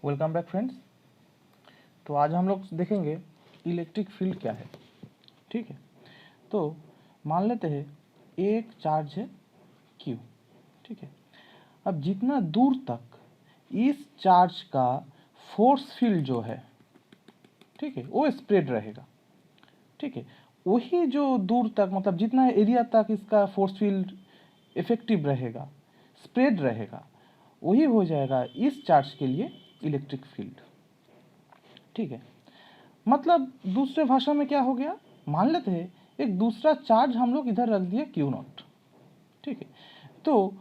Welcome back friends. तो आज हम लोग देखेंगे इलेक्ट्रिक फील्ड क्या है। ठीक है, तो मान लेते हैं एक चार्ज है Q। ठीक है, अब जितना दूर तक इस चार्ज का फोर्स फील्ड जो है, ठीक है, वो स्प्रेड रहेगा। ठीक है, वही जो दूर तक मतलब जितना एरिया तक इसका फोर्स फील्ड इफेक्टिव रहेगा, स्प्रेड रहेगा, वही हो जाएगा इस चार्ज के लिए इलेक्ट्रिक फील्ड। ठीक है, मतलब दूसरे भाषा में क्या हो गया, मान लेते हैं एक दूसरा चार्ज हम लोग इधर रख दिए Q0। ठीक है, तो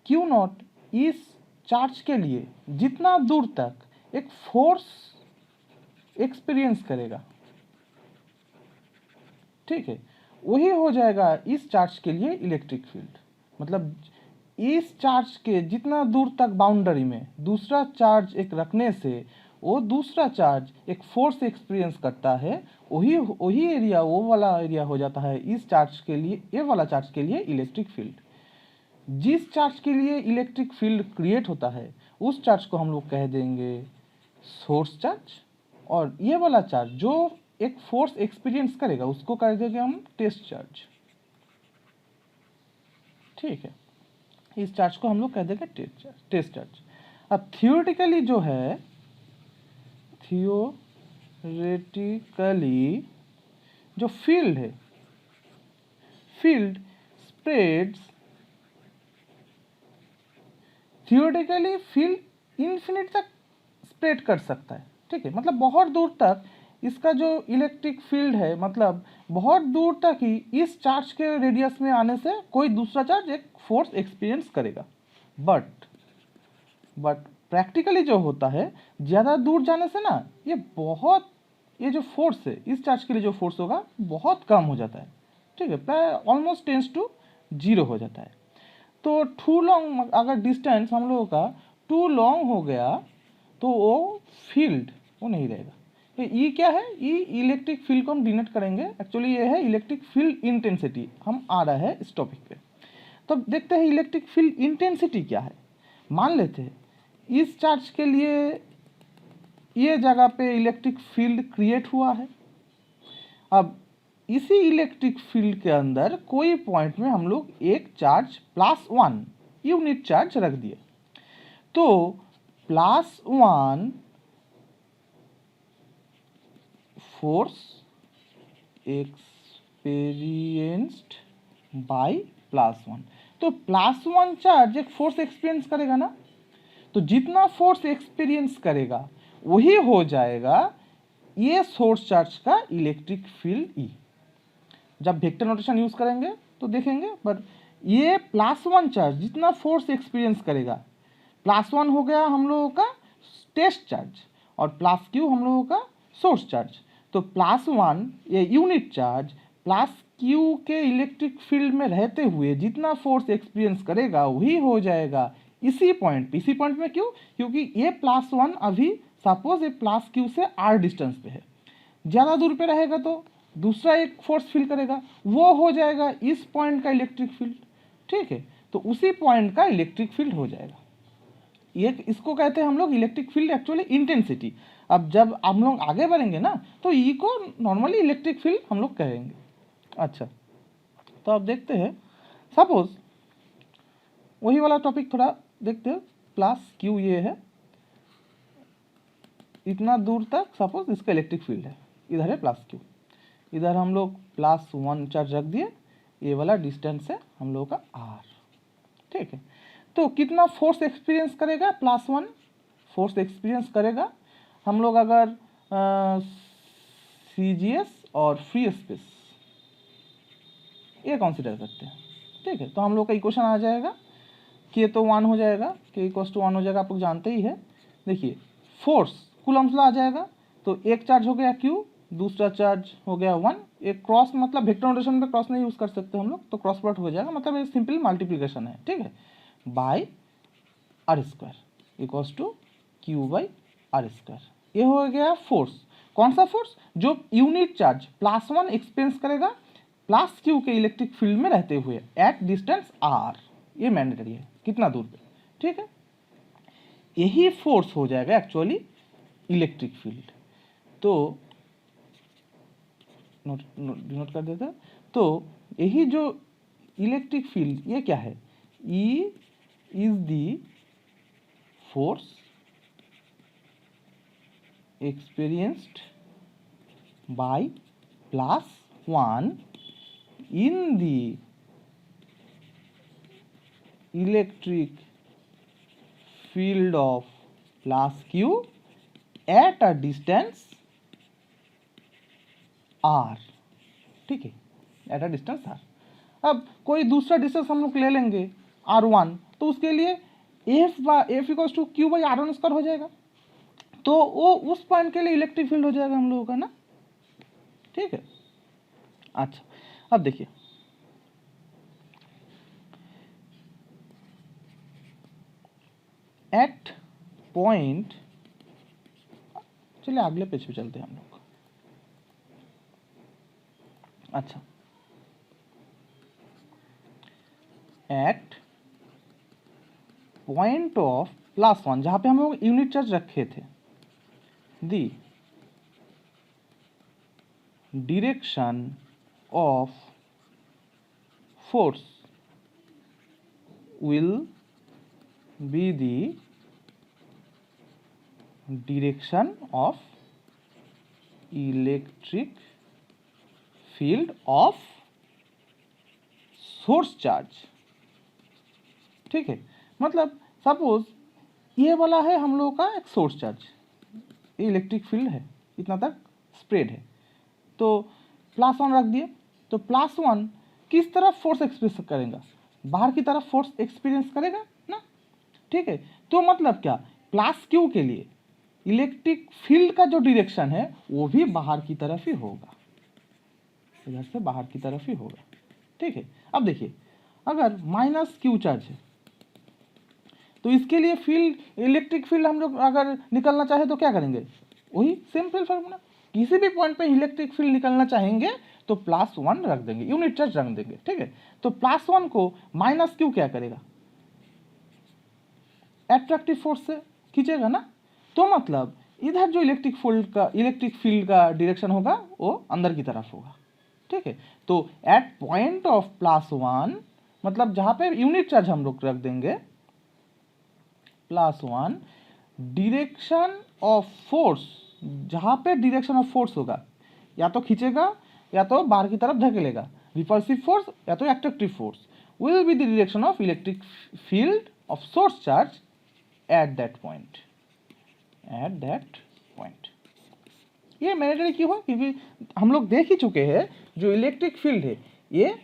Q0 इस चार्ज के लिए जितना दूर तक एक फोर्स एक्सपीरियंस करेगा, ठीक है, वही हो जाएगा इस चार्ज के लिए इलेक्ट्रिक फील्ड। मतलब इस चार्ज के जितना दूर तक बाउंड्री में दूसरा चार्ज एक रखने से वो दूसरा चार्ज एक फोर्स एक्सपीरियंस करता है, वही वही एरिया, वो वाला एरिया हो जाता है इस चार्ज के लिए, ये वाला चार्ज के लिए इलेक्ट्रिक फील्ड। जिस चार्ज के लिए इलेक्ट्रिक फील्ड क्रिएट होता है उस चार्ज को हम लोग कह देंगे सोर्स चार्ज, और ये वाला चार्ज जो एक फोर्स एक्सपीरियंस करेगा उसको कह देंगे हम टेस्ट चार्ज। ठीक है, इस चार्ज को हम लोग कह देंगे टेस्ट चार्ज। अब थियोरेटिकली जो है, थियोरेटिकली जो फील्ड है, field spreads, theoretically field infinite तक स्प्रेड कर सकता है। ठीक है, मतलब बहुत दूर तक इसका जो इलेक्ट्रिक फील्ड है, मतलब बहुत दूर तक ही इस चार्ज के रेडियस में आने से कोई दूसरा चार्ज एक फोर्स एक्सपीरियंस करेगा। बट प्रैक्टिकली जो होता है, ज़्यादा दूर जाने से ना ये जो फोर्स है इस चार्ज के लिए जो फोर्स होगा बहुत कम हो जाता है। ठीक है, प्राय ऑलमोस्ट टेंस टू 0 हो जाता है। तो टू लॉन्ग अगर डिस्टेंस हम लोगों का टू लॉन्ग हो गया तो वो फील्ड वो नहीं रहेगा। ये क्या है, ये इलेक्ट्रिक फील्ड को हम डिनोट करेंगे। एक्चुअली ये है इलेक्ट्रिक फील्ड इंटेंसिटी, हम आ रहा है इस टॉपिक पे। तो देखते हैं इलेक्ट्रिक फील्ड इंटेंसिटी क्या है। मान लेते हैं इस चार्ज के लिए ये जगह पे इलेक्ट्रिक फील्ड क्रिएट हुआ है। अब इसी इलेक्ट्रिक फील्ड के अंदर कोई पॉइंट में हम लोग एक चार्ज +1 यूनिट चार्ज रख दिए, तो +1 फोर्स एक्सपीरियंस्ड बाय +1। तो +1 चार्ज एक फोर्स एक्सपीरियंस करेगा ना, तो जितना फोर्स एक्सपीरियंस करेगा वही हो जाएगा ये सोर्स चार्ज का इलेक्ट्रिक फील्ड ई। जब वेक्टर नोटेशन यूज करेंगे तो देखेंगे, पर ये +1 चार्ज जितना फोर्स एक्सपीरियंस करेगा, +1 हो गया हम लोगों का टेस्ट चार्ज और +q हम लोगों का सोर्स चार्ज। तो +1 ये यूनिट चार्ज +q के इलेक्ट्रिक फील्ड में रहते हुए जितना फोर्स एक्सपीरियंस करेगा वही हो जाएगा इसी पॉइंट में। क्यों? क्योंकि ये +1 अभी सपोज ये +q से r डिस्टेंस पे है, ज़्यादा दूर पे रहेगा तो दूसरा एक फोर्स फील करेगा, वो हो जाएगा इस पॉइंट का इलेक्ट्रिक फील्ड। ठीक है, तो उसी पॉइंट का इलेक्ट्रिक फील्ड हो जाएगा। ये इसको कहते हैं हम लोग इलेक्ट्रिक फील्ड एक्चुअली इंटेंसिटी। अब जब हम लोग आगे बढ़ेंगे ना तो ई को नॉर्मली इलेक्ट्रिक फील्ड हम लोग कहेंगे। अच्छा, तो अब देखते हैं, सपोज वही वाला टॉपिक थोड़ा देखते हैं। +q ये है, इतना दूर तक सपोज इसका इलेक्ट्रिक फील्ड है, इधर है +q, इधर हम लोग +1 चार्ज रख दिए, ये वाला डिस्टेंस है हम लोग का r। ठीक है, तो कितना फोर्स एक्सपीरियंस करेगा, +1 फोर्स एक्सपीरियंस करेगा। हम लोग अगर CGS और फ्री स्पेस ये कंसीडर करते हैं, ठीक है, तो हम लोग का इक्वेशन आ जाएगा k तो 1 हो जाएगा, k = 1 हो जाएगा, आप लोग जानते ही है। देखिए फोर्स कूलम्ब्स लॉ आ जाएगा, तो एक चार्ज हो गया q, दूसरा चार्ज हो गया 1, एक क्रॉस मतलब वेक्टर नोटेशन में क्रॉस नहीं यूज कर सकते हम लोग, तो क्रॉस प्रोडक्ट हो जाएगा, मतलब ये सिंपल मल्टीप्लिकेशन है। ठीक है, बाय r² = q/r²। ये हो गया फोर्स। कौन सा फोर्स? जो यूनिट चार्ज +1 एक्सपीरियंस करेगा +q के इलेक्ट्रिक फील्ड में रहते हुए एट डिस्टेंस r, ये मैंडेटरी है, कितना दूर पे। ठीक है, यही फोर्स हो जाएगा एक्चुअली इलेक्ट्रिक फील्ड। तो नोट कर देते हैं। तो यही जो इलेक्ट्रिक फील्ड ये क्या है, E is the force experienced by plus 1 in the electric field of plus q at a distance r। ठीक है, एट अ डिस्टेंस r। अब कोई दूसरा डिस्टेंस हम लोग ले लेंगे r1, तो उसके लिए F equals to Q by r1 square हो जाएगा। तो वो उस पॉइंट के लिए इलेक्ट्रिक फील्ड हो जाएगा हम लोगों का ना। ठीक है, अच्छा अब देखिए एट पॉइंट, चलिए अगले पेज पे चलते हैं हम लोग। अच्छा, एट पॉइंट ऑफ प्लस 1, जहां पे हम लोग यूनिट चार्ज रखे थे, दी direction of force will be the direction of electric field of source charge। ठीक है, मतलब सपोज ये वाला है हम लोगों का एक सोर्स चार्ज, ये इलेक्ट्रिक फील्ड है, इतना तक स्प्रेड है, तो प्लस 1 रख दिए। तो प्लस 1 किस तरफ फोर्स एक्सपीरियंस करेगा, बाहर की तरफ फोर्स एक्सपीरियंस करेगा ना। ठीक है, तो मतलब क्या, प्लस क्यू के लिए इलेक्ट्रिक फील्ड का जो डायरेक्शन है वो भी बाहर की तरफ ही होगा, इधर से बाहर की तरफ ही होगा। ठीक है, अब देखिए अगर माइनस क्यू चार्ज है तो इसके लिए फील्ड, इलेक्ट्रिक फील्ड हम लोग अगर निकलना चाहे तो क्या करेंगे, वही सिंपल फॉर्मूला, किसी भी पॉइंट पे इलेक्ट्रिक फील्ड निकलना चाहेंगे तो प्लस 1 रख देंगे, यूनिट चार्ज रख देंगे। ठीक है, तो प्लस 1 को माइनस क्यू क्या करेगा, एट्रैक्टिव फोर्स से खींचेगा ना। तो मतलब इधर जो इलेक्ट्रिक फील्ड का डायरेक्शन होगा वो अंदर की तरफ होगा। ठीक है, तो एट पॉइंट ऑफ प्लस 1 मतलब जहां पे यूनिट चार्ज हम लोग रख देंगे प्लस 1, डायरेक्शन ऑफ फोर्स, जहां पे डायरेक्शन ऑफ फोर्स होगा या तो खींचेगा या तो बाहर की तरफ धकेलेगा, रिपल्सिव फोर्स या तो attractive force, will be the direction of electric field of source charge at that point, at that point. ये मैंडेटरी क्यों है, क्योंकि हम लोग देख ही चुके हैं जो इलेक्ट्रिक फील्ड है ये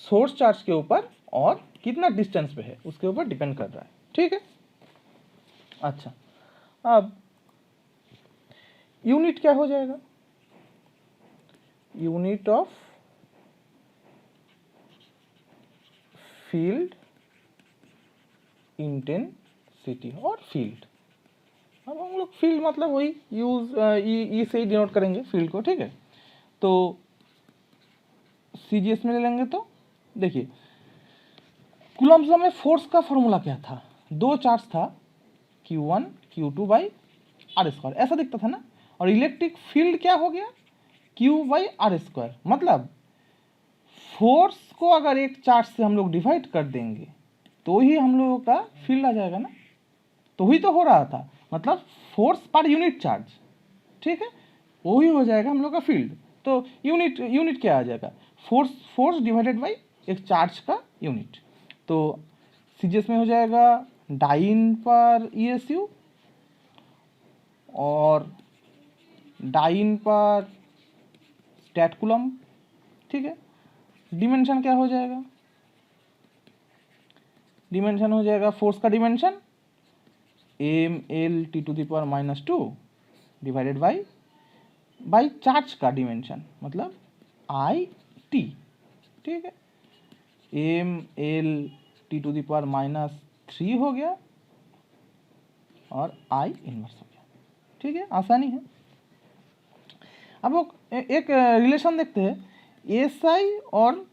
सोर्स चार्ज के ऊपर और कितना डिस्टेंस पे है उसके ऊपर डिपेंड कर रहा है। ठीक है, अच्छा अब यूनिट क्या हो जाएगा, यूनिट ऑफ फील्ड इंटेंसिटी और फील्ड। अब हम लोग फील्ड मतलब वही यूज ई से ही डिनोट करेंगे फील्ड को। ठीक है, तो सीजीएस में ले लेंगे तो देखिए कूलम्ब्स लॉ में फोर्स का फॉर्मूला क्या था, दो चार्ज था Q1 Q2 by are square, ऐसा दिखता था ना। और इलेक्ट्रिक फील्ड क्या हो गया, Q बाई आर स्क्वायर, मतलब फोर्स को अगर एक चार्ज से हम लोग डिवाइड कर देंगे तो ही हम लोगों का फील्ड आ जाएगा ना। तो वही तो हो रहा था, मतलब फोर्स पर यूनिट चार्ज। ठीक है, वही हो जाएगा हम लोग का फील्ड। तो यूनिट क्या आ जाएगा, फोर्स डिवाइडेड बाई एक चार्ज का यूनिट। तो सीजीएस में हो जाएगा डाइन पर ESU और डाइन पर स्टैट कूलम्ब। ठीक है, डिमेंशन क्या हो जाएगा, डिमेंशन हो जाएगा फोर्स का dimension mL(T⁻⁻2) divided by charge का डिमेंशन मतलब IT। ठीक है, mL(T⁻³ हो गया और I इनवर्स हो गया। ठीक है, आसानी है। अब वो एक रिलेशन देखते हैं, SI और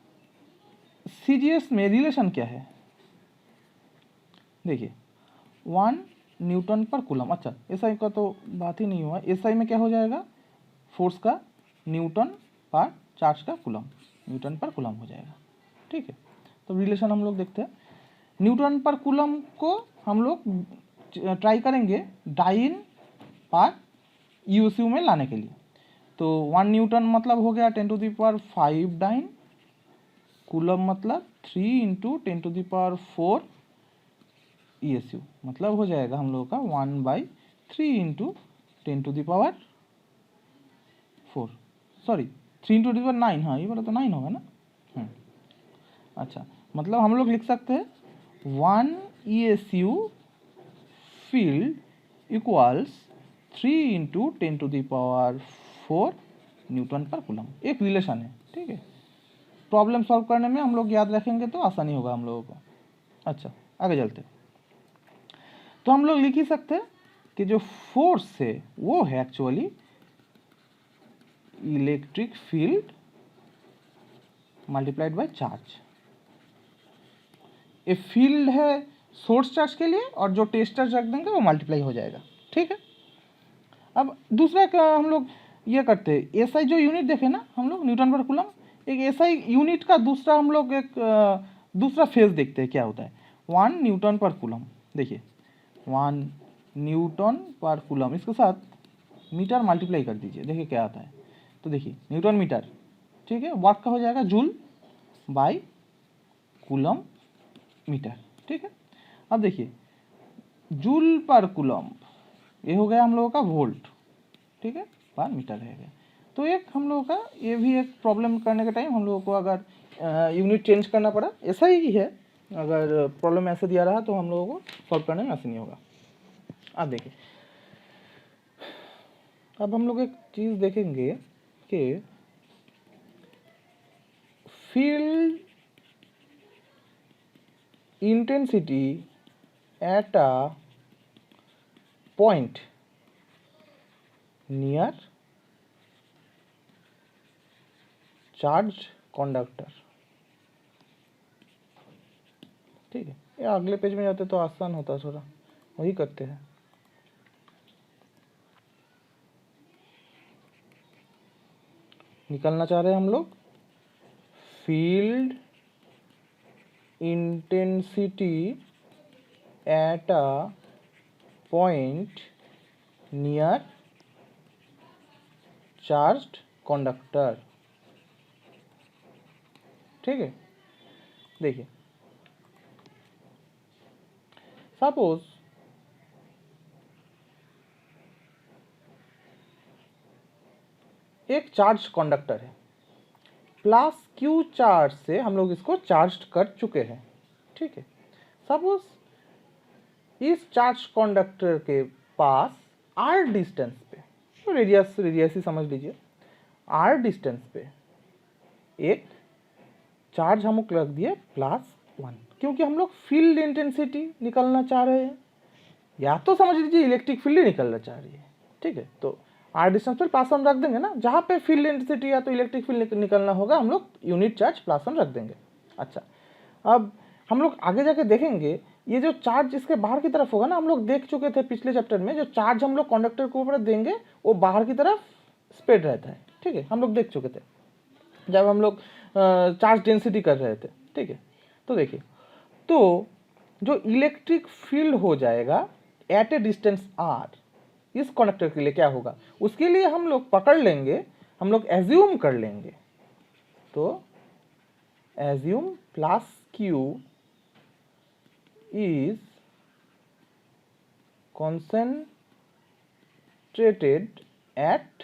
CGS में रिलेशन क्या है। देखिए 1 न्यूटन पर कूलम। अच्छा, एसआई का तो बात ही नहीं हुआ, एसआई में क्या हो जाएगा, फोर्स का न्यूटन पर चार्ज का कूलम, न्यूटन पर कूलम हो जाएगा। ठीक है, तो रिलेशन हम लोग देखते हैं। न्यूटन पर कूलम को हम लोग ट्राई करेंगे डाइन पर यूएसयू में लाने के लिए। तो 1 न्यूटन मतलब हो गया 10⁵ डाइन, कूलम मतलब 3 × 10⁴ ईएसयू, मतलब हो जाएगा हम लोगों का 1/3 × 10⁴, सॉरी 3 × 10⁹, हाँ ये वाला तो 9 होगा ना। अच्छा, मतलब हम लोग लिख सकते हैं 1 ESU फील्ड इक्वल्स 3 × 10⁴ न्यूटन पर कूलम। एक रिलेशन है, ठीक है। प्रॉब्लम सॉल्व करने में हम लोग याद रखेंगे तो आसानी होगा हम लोगों को। अच्छा, आगे चलते। तो हम लोग लिख ही सकते हैं कि जो फोर्स है वो है actually electric field multiplied by charge. ये फील्ड है सोर्स चार्ज के लिए, और जो टेस्ट चार्ज रख देंगे वो मल्टीप्लाई हो जाएगा। ठीक है, अब दूसरा हम लोग ये करते हैं, एसआई जो यूनिट देखे ना हम लोग न्यूटन पर कूलम, एक एसआई यूनिट का दूसरा हम लोग एक दूसरा फेज देखते हैं क्या होता है। 1 न्यूटन पर कूलम, देखिए 1 न्यूटन पर कूलम, इसके साथ मीटर मल्टीप्लाई कर दीजिए, देखिए क्या आता है। तो देखिए न्यूटन मीटर, ठीक है, वर्क का हो जाएगा जूल बाय कूलम मीटर। ठीक है, अब देखिए जूल पर कूलम, ये हो गया हम लोगों का वोल्ट, ठीक है, पर मीटर रहेगा। तो एक हम लोगों का ये भी एक प्रॉब्लम करने के टाइम हम लोगों को अगर यूनिट चेंज करना पड़ा, ऐसा ही है, अगर प्रॉब्लम ऐसे दिया रहा तो हम लोगों को सॉल्व करने में आसानी होगा। अब देखिए, अब हम लोग एक चीज़ देखेंगे कि field intensity at a point near charge conductor. ठीक है, ये अगले पेज में जाते तो आसान होता, थोड़ा वही करते हैं। निकालना चाह रहे हैं हम लोग field intensity at a point near charged conductor. ठीक है, देखिए सपोज एक चार्ज कंडक्टर है, प्लस क्यू चार्ज से हम लोग इसको चार्ज कर चुके हैं। ठीक है, सपोज इस चार्ज कंडक्टर के पास आर डिस्टेंस पे, तो रेडियस ही समझ लीजिए, आर डिस्टेंस पे एक चार्ज हम लोग रख दिए +1, क्योंकि हम लोग फील्ड इंटेंसिटी निकालना चाह रहे हैं, या तो समझ लीजिए इलेक्ट्रिक फील्ड ही निकलना चाह रही है। ठीक है, तो आर डिस्टेंस पर +1 रख देंगे ना, जहाँ पे फील्ड इंटेंसिटी या तो इलेक्ट्रिक फील्ड निकलना होगा हम लोग यूनिट चार्ज +1 रख देंगे। अच्छा, अब हम लोग आगे जाके देखेंगे ये जो चार्ज इसके बाहर की तरफ होगा ना, हम लोग देख चुके थे पिछले चैप्टर में, जो चार्ज हम लोग कंडक्टर के ऊपर देंगे वो बाहर की तरफ स्प्रेड रहता है। ठीक है, हम लोग देख चुके थे जब हम लोग चार्ज डेंसिटी कर रहे थे। ठीक है, तो देखिए, तो जो इलेक्ट्रिक फील्ड हो जाएगा एट ए डिस्टेंस आर, इस कंडक्टर के लिए क्या होगा, उसके लिए हम लोग पकड़ लेंगे, हम लोग एज्यूम कर लेंगे, तो assume plus q is concentrated at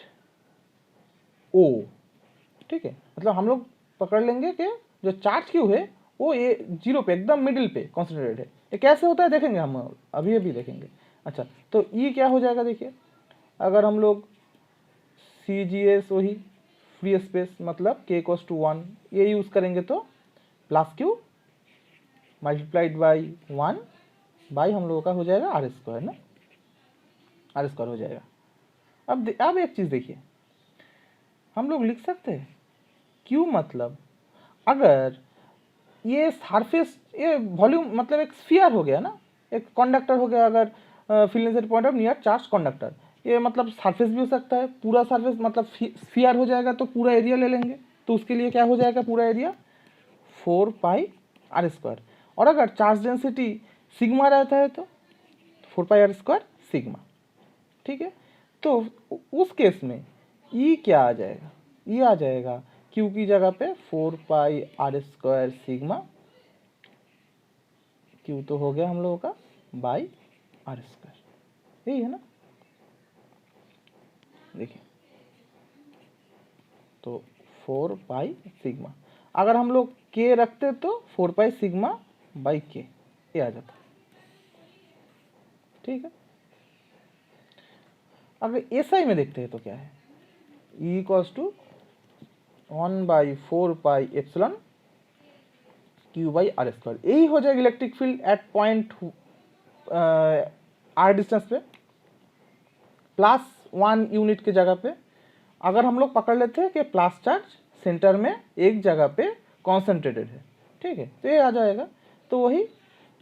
O. ठीक है, मतलब हम लोग पकड़ लेंगे कि जो चार्ज क्यू है वो ये 0 पे एकदम मिडिल पे कॉन्सेंट्रेटेड है। ये कैसे होता है देखेंगे हम, अभी देखेंगे। अच्छा, तो ये क्या हो जाएगा, देखिए अगर हम लोग CGS वही फ्री स्पेस मतलब k = 1 ये यूज़ करेंगे तो +q मल्टीप्लाइड बाई 1 बाई हम लोगों का हो जाएगा r² ना, r² हो जाएगा। अब एक चीज़ देखिए, हम लोग लिख सकते हैं q मतलब अगर ये सरफेस, ये वॉल्यूम मतलब एक स्फीयर हो गया ना, एक कंडक्टर हो गया, अगर field nature point of near charge conductor. ये मतलब सरफेस भी हो सकता है, पूरा सरफेस मतलब स्फीयर हो जाएगा तो पूरा एरिया ले लेंगे, तो उसके लिए क्या हो जाएगा पूरा एरिया 4πr²। और अगर चार्ज डेंसिटी सिग्मा रहता है तो 4πr² सिग्मा। ठीक है, तो उस केस में ई क्या आ जाएगा, ई आ जाएगा क्यू की जगह पे 4πr² सिग्मा, क्यू तो हो गया हम लोगों का बाई r², यही है ना। देखिए तो 4π सिग्मा, अगर हम लोग k रखते तो 4π सिग्मा बाई k, ये आ जाता। ठीक है, अगर एसआई में देखते हैं तो क्या है, E equals to 1/4πε q by r²। यही हो जाएगा electric field at point r distance पे, +1 यूनिट की जगह पे। अगर हम लोग पकड़ लेते हैं कि प्लस चार्ज सेंटर में एक जगह पे कॉन्सेंट्रेटेड है, ठीक है, तो ये आ जाएगा। तो वही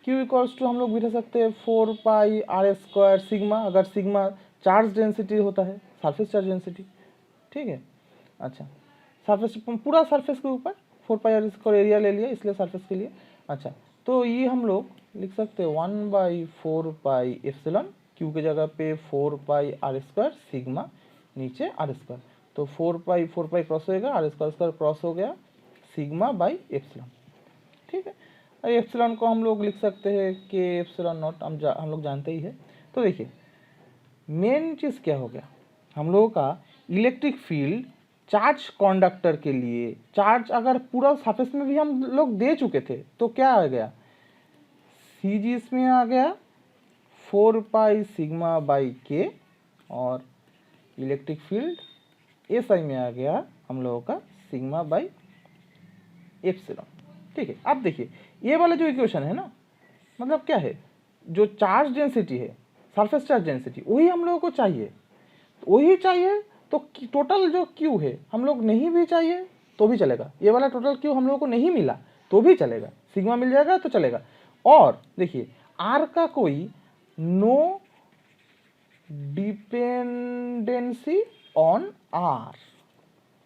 Q इक्वल्स टू हम लोग भी रह सकते हैं 4πr² सिग्मा, अगर सिग्मा चार्ज डेंसिटी होता है, सरफेस चार्ज डेंसिटी। ठीक है, अच्छा सरफेस पूरा सरफेस के ऊपर 4πr² एरिया ले लिया, इसलिए सरफेस के लिए। अच्छा, तो ये हम लोग लिख सकते हैं 1/4πε, Q की जगह पे 4πr² सिग्मा, नीचे r², तो 4π क्रॉस होएगा, r² क्रॉस हो गया, सिग्मा बाई एप्सिलॉन। ठीक है, और एप्सिलॉन को हम लोग लिख सकते हैं कि एप्सिलॉन नॉट, हम लोग जानते ही है। तो देखिए मेन चीज़ क्या हो गया, हम लोगों का इलेक्ट्रिक फील्ड चार्ज कंडक्टर के लिए, चार्ज अगर पूरा सरफेस में भी हम लोग दे चुके थे तो क्या आ गया, सी जी इसमें आ गया 4π सिग्मा बाई के, और इलेक्ट्रिक फील्ड एस आई में आ गया हम लोगों का सिग्मा बाई एप्सिलॉन। ठीक है, अब देखिए ये वाला जो इक्वेशन है ना, मतलब क्या है, जो चार्ज डेंसिटी है, सरफेस चार्ज डेंसिटी, वही हम लोगों को चाहिए, वही चाहिए। तो टोटल जो क्यू है हम लोग नहीं भी चाहिए तो भी चलेगा, ये वाला टोटल क्यू हम लोगों को नहीं मिला तो भी चलेगा, सिग्मा मिल जाएगा तो चलेगा। और देखिए आर का कोई नो डिपेंडेंसी ऑन आर।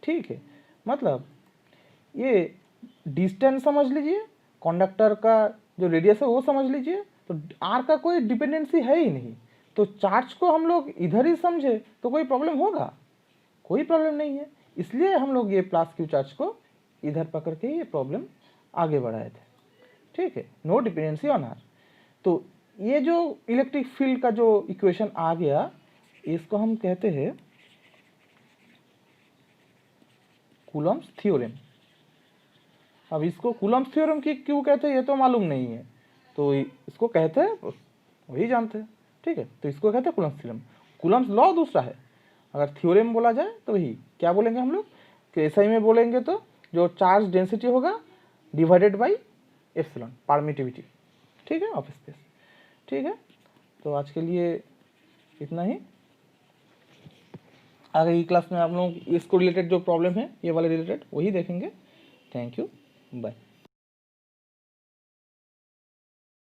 ठीक है, मतलब ये डिस्टेंस समझ लीजिए, कंडक्टर का जो रेडियस है वो समझ लीजिए, तो आर का कोई डिपेंडेंसी है ही नहीं, तो चार्ज को हम लोग इधर ही समझे तो कोई प्रॉब्लम होगा, कोई प्रॉब्लम नहीं है। इसलिए हम लोग ये प्लस क्यू चार्ज को इधर पकड़ के ये प्रॉब्लम आगे बढ़ाए थे। ठीक है, नो डिपेंडेंसी ऑन आर। तो ये जो इलेक्ट्रिक फील्ड का जो इक्वेशन आ गया, इसको हम कहते हैं कूलम्ब्स थ्योरम। अब इसको कूलम्ब्स थ्योरम की क्यों कहते हैं ये तो मालूम नहीं है, तो इसको कहते हैं वही जानते हैं। ठीक है, तो इसको कहते हैं कूलम्ब्स थ्योरम। कूलम्ब्स लॉ दूसरा है, अगर थ्योरम बोला जाए तो वही क्या बोलेंगे हम लोग कि एसआई में बोलेंगे तो जो चार्ज डेंसिटी होगा डिवाइडेड बाई एप्सिलॉन, परमिटिविटी। ठीक है, ऑफ स्पेस। ठीक है, तो आज के लिए इतना ही। आगे की क्लास में आप लोग इसको रिलेटेड जो प्रॉब्लम है ये वाले रिलेटेड वही देखेंगे। Thank you, bye.